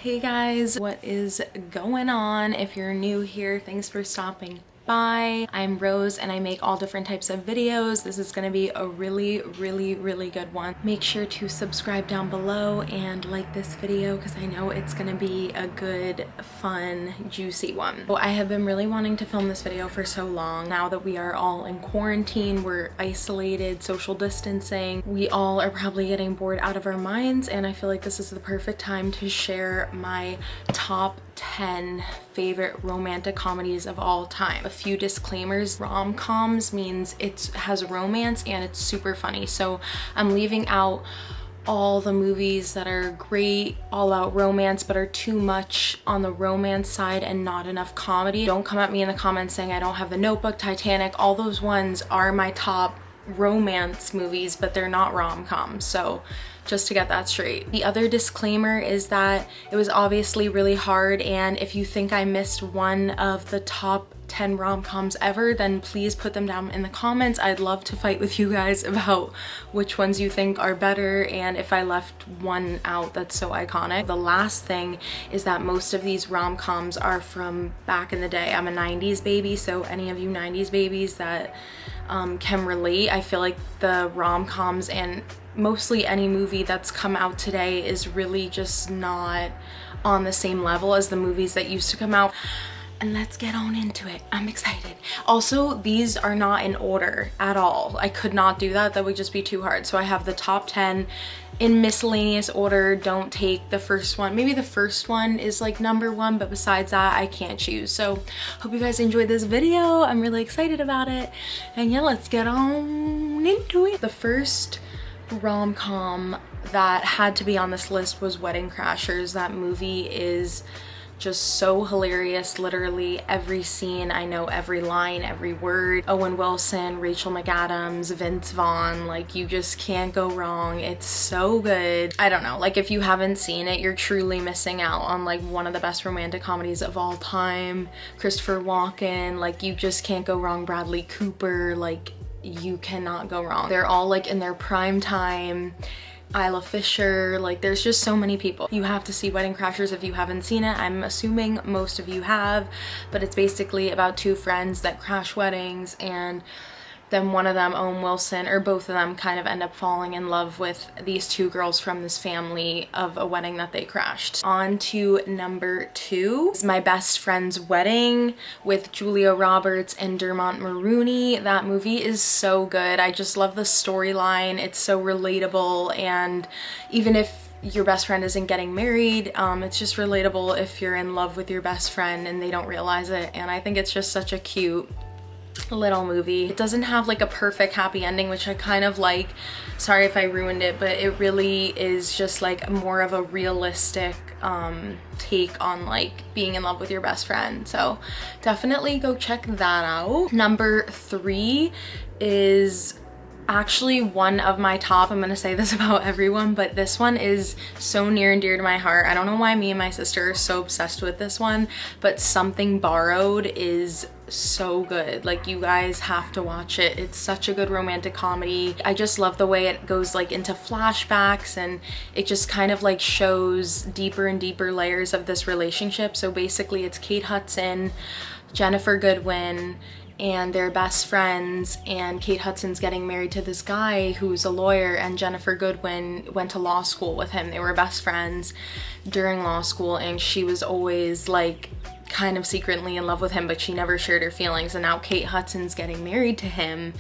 Hey guys, what is going on? If you're new here, thanks for stopping by. I'm Rose and I make all different types of videos. This is gonna be a really good one. Make sure to subscribe down below and like this video because I know it's gonna be a good, fun, juicy one. So I have been really wanting to film this video for so long. Now that we are all in quarantine, we're isolated, social distancing, we all are probably getting bored out of our minds, and I feel like this is the perfect time to share my top 10 favorite romantic comedies of all time. A few disclaimers: rom-coms means it has romance and it's super funny, so I'm leaving out all the movies that are great all out romance but are too much on the romance side and not enough comedy. Don't come at me in the comments saying I don't have The Notebook, Titanic. All those ones are my top romance movies, but they're not rom-coms, so just to get that straight. The other disclaimer is that it was obviously really hard, and if you think I missed one of the top 10 rom-coms ever, then please put them down in the comments. I'd love to fight with you guys about which ones you think are better and if I left one out that's so iconic. The last thing is that most of these rom-coms are from back in the day. I'm a 90s baby, so any of you 90s babies that can relate, I feel like the rom-coms and mostly any movie that's come out today is really just not on the same level as the movies that used to come out. And let's get on into it. I'm excited. Also, these are not in order at all. I could not do that. That would just be too hard. So I have the top 10 in miscellaneous order. Don't take the first one. Maybe the first one is like number one, but besides that, I can't choose. So hope you guys enjoyed this video. I'm really excited about it. And yeah, let's get on into it. The first rom-com that had to be on this list was Wedding Crashers. That movie is just so hilarious. Literally every scene, I know every line, every word. Owen Wilson, Rachel McAdams, Vince Vaughn, like you just can't go wrong. It's so good. I don't know, like if you haven't seen it, you're truly missing out on like one of the best romantic comedies of all time. Christopher Walken, like you just can't go wrong. Bradley Cooper, like you cannot go wrong. They're all like in their prime time. Isla Fisher, like there's just so many people. You have to see Wedding Crashers if you haven't seen it. I'm assuming most of you have, but it's basically about two friends that crash weddings, and then one of them, Owen Wilson, or both of them kind of end up falling in love with these two girls from this family of a wedding that they crashed. On to number 2 is My Best Friend's Wedding with Julia Roberts and Dermot Mulroney. That movie is so good. I just love the storyline. It's so relatable, and even if your best friend isn't getting married, it's just relatable if you're in love with your best friend and they don't realize it, and I think it's just such a cute little movie. It doesn't have like a perfect happy ending, which I kind of like. Sorry if I ruined it, but it really is just like more of a realistic take on like being in love with your best friend. So definitely go check that out. Number 3 is actually one of my top. I'm gonna say this about everyone, but this one is so near and dear to my heart. I don't know why me and my sister are so obsessed with this one, but Something Borrowed is so good. Like you guys have to watch it. It's such a good romantic comedy. I just love the way it goes like into flashbacks, and it just kind of like shows deeper and deeper layers of this relationship. So basically it's Kate Hudson, Jennifer Goodwin, and they're best friends, and Kate Hudson's getting married to this guy who's a lawyer, and Jennifer Goodwin went to law school with him. They were best friends during law school, and she was always like kind of secretly in love with him, but she never shared her feelings. And now Kate Hudson's getting married to him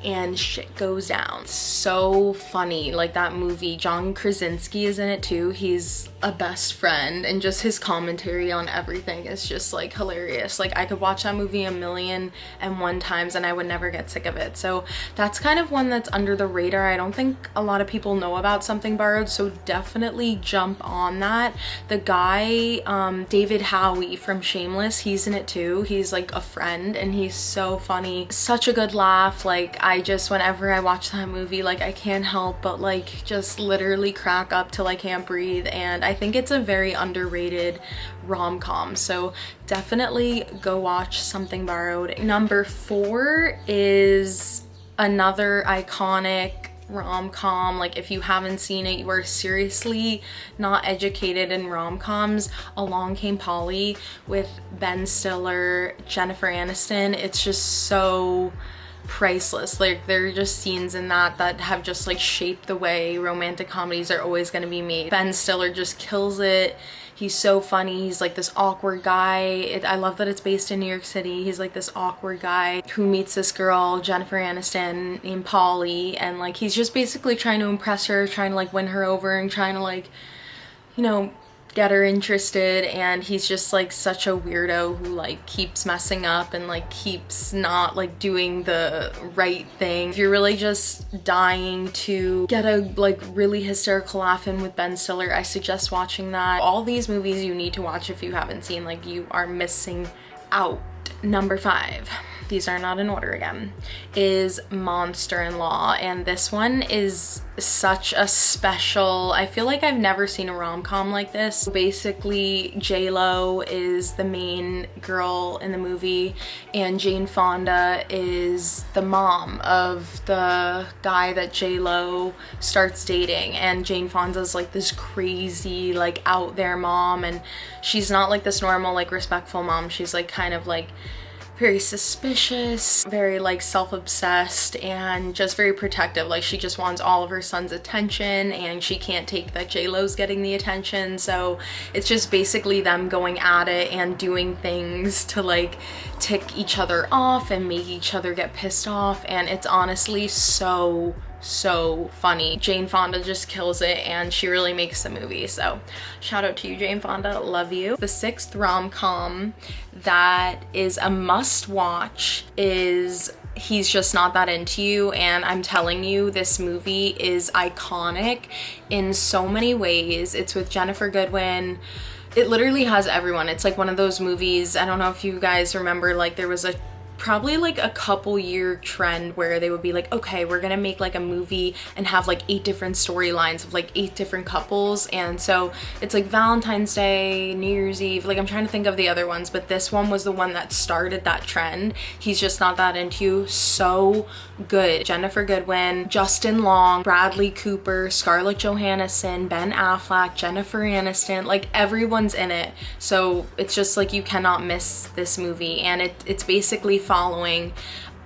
and shit goes down. So funny. Like that movie, John Krasinski is in it too. He's a best friend, and just his commentary on everything is just like hilarious. Like I could watch that movie 1,000,001 times and I would never get sick of it. So that's kind of one that's under the radar. I don't think a lot of people know about Something Borrowed, so definitely jump on that. The guy, David Howie from Shameless, he's in it too. He's like a friend and he's so funny. Such a good laugh. Like I just, whenever I watch that movie, like I can't help but like just literally crack up till I can't breathe, and I think it's a very underrated rom-com, so definitely go watch Something Borrowed. Number 4 is another iconic rom-com. Like, if you haven't seen it, you are seriously not educated in rom-coms. Along Came Polly with Ben Stiller, Jennifer Aniston. It's just so priceless. Like, there are just scenes in that have just like shaped the way romantic comedies are always going to be made. Ben Stiller just kills it. He's so funny. He's like this awkward guy. I love that it's based in New York City. He's like this awkward guy who meets this girl, Jennifer Aniston, named Polly, and like he's just basically trying to impress her, trying to like win her over and trying to like, you know, get her interested. And he's just like such a weirdo who like keeps messing up and like keeps not like doing the right thing. If you're really just dying to get a like really hysterical laugh in with Ben Stiller, I suggest watching that. All these movies you need to watch if you haven't seen, like, you are missing out. Number 5, these are not in order again, is Monster-in-Law, and this one is such a special, I feel like I've never seen a rom-com like this. Basically, J-Lo is the main girl in the movie, and Jane Fonda is the mom of the guy that J-Lo starts dating. And Jane Fonda's like this crazy, like, out there mom, and she's not like this normal, like, respectful mom. She's like kind of like very suspicious, very like self-obsessed, and just very protective. Like, she just wants all of her son's attention, and she can't take that J-Lo's getting the attention. So it's just basically them going at it and doing things to like tick each other off and make each other get pissed off. And it's honestly so funny. Jane Fonda just kills it, and she really makes the movie. So shout out to you, Jane Fonda, love you. The 6th rom-com that is a must watch is He's Just Not That Into You, and I'm telling you, this movie is iconic in so many ways. It's with Jennifer Goodwin. It literally has everyone. It's like one of those movies, I don't know if you guys remember, like there was probably like a couple year trend where they would be like, okay, we're gonna make like a movie and have like 8 different storylines of like 8 different couples. And so it's like Valentine's Day, New Year's Eve, like I'm trying to think of the other ones, but this one was the one that started that trend. He's Just Not That Into You, so good. Jennifer Goodwin, Justin Long, Bradley Cooper, Scarlett Johansson, Ben Affleck, Jennifer Aniston, like everyone's in it. So it's just like you cannot miss this movie. And it's basically following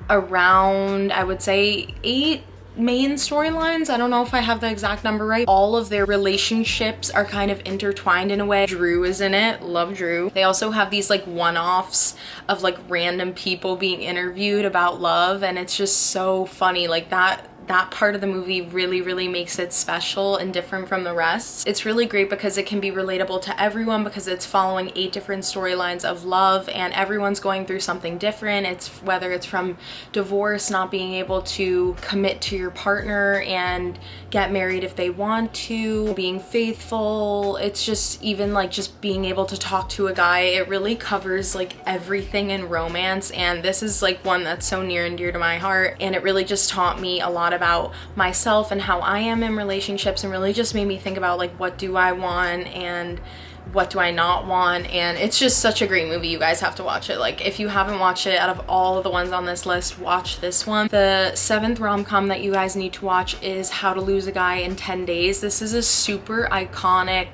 around, I would say, 8 main storylines. I don't know if I have the exact number right. All of their relationships are kind of intertwined in a way. Drew is in it, love Drew. They also have these like one-offs of like random people being interviewed about love, and it's just so funny. Like that part of the movie really makes it special and different from the rest. It's really great because it can be relatable to everyone, because it's following 8 different storylines of love, and everyone's going through something different. It's whether it's from divorce, not being able to commit to your partner and get married if they want to, being faithful. It's just even like just being able to talk to a guy. It really covers like everything in romance, and this is like one that's so near and dear to my heart, and it really just taught me a lot about myself and how I am in relationships, and really just made me think about like, what do I want and what do I not want. And it's just such a great movie. You guys have to watch it. Like, if you haven't watched it, out of all of the ones on this list, watch this one. The 7th rom-com that you guys need to watch is How to Lose a Guy in 10 Days. This is a super iconic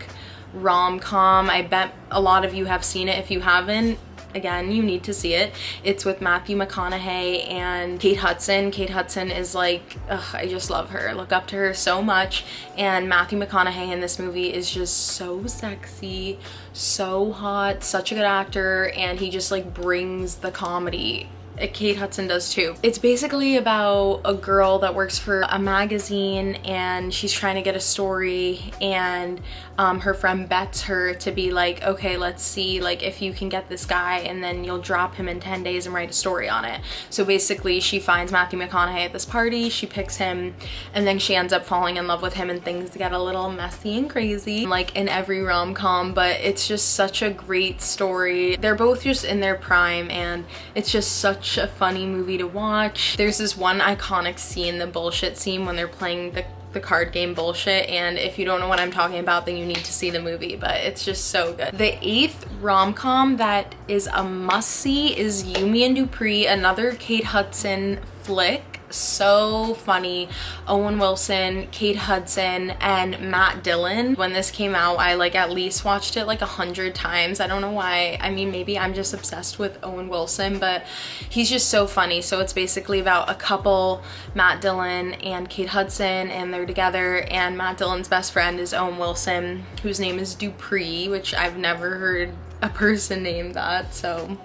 rom-com. I bet a lot of you have seen it. If you haven't, again, you need to see it. It's with Matthew McConaughey and Kate Hudson. Kate Hudson is like, ugh, I just love her. I look up to her so much. And Matthew McConaughey in this movie is just so sexy, so hot, such a good actor, and he just like brings the comedy. Kate Hudson does too. It's basically about a girl that works for a magazine, and she's trying to get a story, and her friend bets her to be like, okay, let's see like if you can get this guy, and then you'll drop him in 10 days and write a story on it. So basically she finds Matthew McConaughey at this party, she picks him, and then she ends up falling in love with him, and things get a little messy and crazy, like in every rom-com. But it's just such a great story. They're both just in their prime, and it's just such a funny movie to watch. There's this one iconic scene, the bullshit scene, when they're playing the card game Bullshit, and if you don't know what I'm talking about, then you need to see the movie, but it's just so good. The 8th rom-com that is a must-see is Me and Dupree, another Kate Hudson flick. so funny. Owen Wilson, Kate Hudson, and Matt Dillon. When this came out, I like at least watched it like 100 times. I don't know why. I mean, maybe I'm just obsessed with Owen Wilson, but he's just so funny. So it's basically about a couple, Matt Dillon and Kate Hudson, and they're together, and Matt Dillon's best friend is Owen Wilson, whose name is Dupree, which I've never heard a person named that, so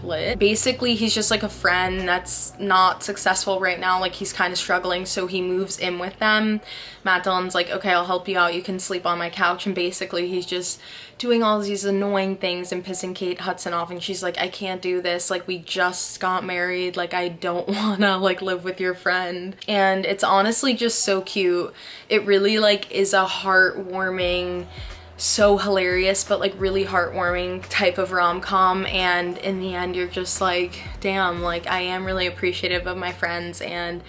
lit. Basically, he's just like a friend that's not successful right now, like he's kind of struggling, so he moves in with them. Matt Dillon's like, okay, I'll help you out, you can sleep on my couch, and basically he's just doing all these annoying things and pissing Kate Hudson off, and she's like, I can't do this, like we just got married, like I don't wanna like live with your friend. And it's honestly just so cute. It really like is a heartwarming, so hilarious, but like really heartwarming type of rom-com, and in the end you're just like, damn, like I am really appreciative of my friends. And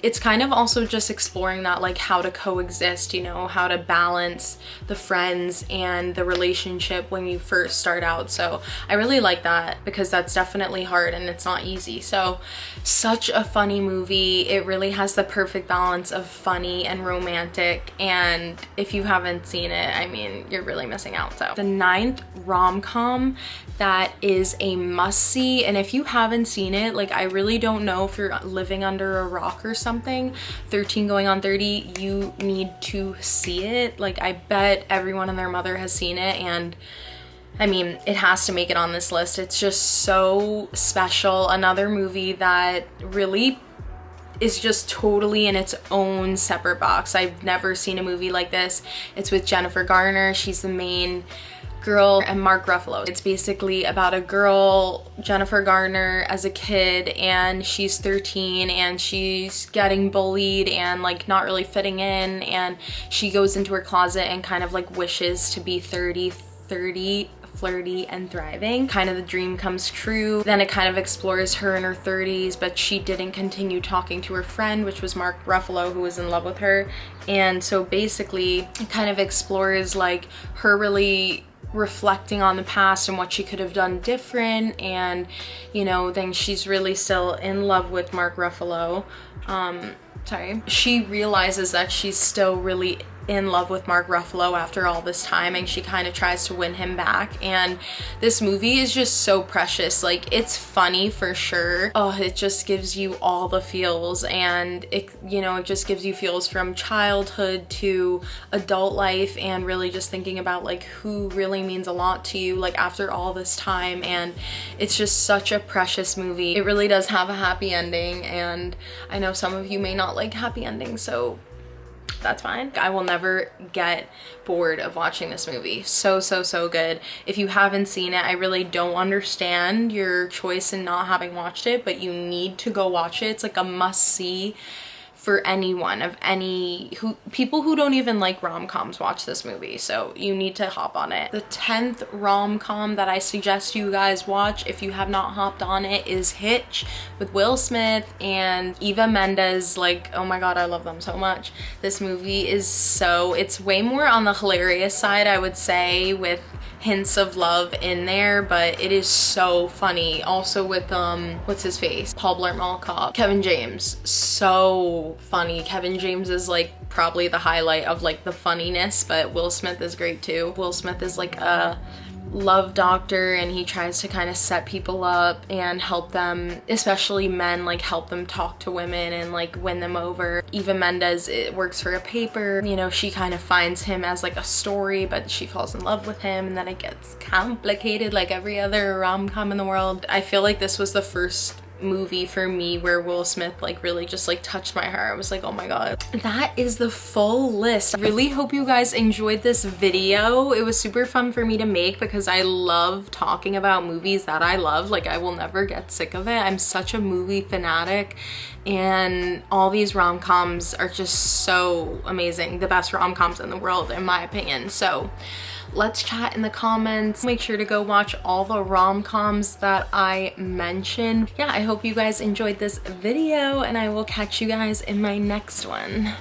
it's kind of also just exploring that, like how to coexist, you know, how to balance the friends and the relationship when you first start out. So I really like that, because that's definitely hard and it's not easy. So such a funny movie. It really has the perfect balance of funny and romantic, and if you haven't seen it, I mean, you're really missing out. So the 9th rom-com that is a must-see, and if you haven't seen it, like I really don't know if you're living under a rock or something, 13 going on 30, you need to see it. Like I bet everyone and their mother has seen it, and I mean, it has to make it on this list. It's just so special. Another movie that really is just totally in its own separate box. I've never seen a movie like this. It's with Jennifer Garner. She's the main girl, and Mark Ruffalo. It's basically about a girl, Jennifer Garner, as a kid, and she's 13 and she's getting bullied and like not really fitting in, and she goes into her closet and kind of like wishes to be 30, flirty and thriving. Kind of the dream comes true. Then it kind of explores her in her 30s, but she didn't continue talking to her friend, which was Mark Ruffalo, who was in love with her. And so basically it kind of explores like her really reflecting on the past and what she could have done different, and you know, then she's really still in love with Mark Ruffalo. She realizes that she's still really in love with Mark Ruffalo after all this time, and she kind of tries to win him back. And this movie is just so precious. Like it's funny for sure. Oh, it just gives you all the feels, and it, you know, it just gives you feels from childhood to adult life, and really just thinking about like who really means a lot to you like after all this time. And it's just such a precious movie. It really does have a happy ending, and I know some of you may not like happy endings, so that's fine. I will never get bored of watching this movie. So good. If you haven't seen it, I really don't understand your choice in not having watched it, but you need to go watch it. It's like a must-see for anyone of any people who don't even like rom-coms watch this movie, so you need to hop on it. The 10th rom-com that I suggest you guys watch if you have not hopped on it is Hitch with Will Smith and Eva Mendes. Like, oh my god, I love them so much. This movie is it's way more on the hilarious side, I would say, with hints of love in there, but it is so funny. Also with what's his face, Paul Blart Mall Cop, Kevin James. So funny. Kevin James is like probably the highlight of like the funniness, but Will Smith is great too. Will Smith is like a love doctor, and he tries to kind of set people up and help them, especially men, like help them talk to women and like win them over. Eva Mendes, it works for a paper, you know, she kind of finds him as like a story, but she falls in love with him, and then it gets complicated like every other rom-com in the world. I feel like this was the first movie for me where Will Smith like really just like touched my heart. I was like, oh my god. That is the full list. I really hope you guys enjoyed this video. It was super fun for me to make because I love talking about movies that I love. Like I will never get sick of it. I'm such a movie fanatic, and all these rom-coms are just so amazing. The best rom-coms in the world in my opinion. So let's chat in the comments. Make sure to go watch all the rom-coms that I mentioned. Yeah, I hope you guys enjoyed this video, and I will catch you guys in my next one.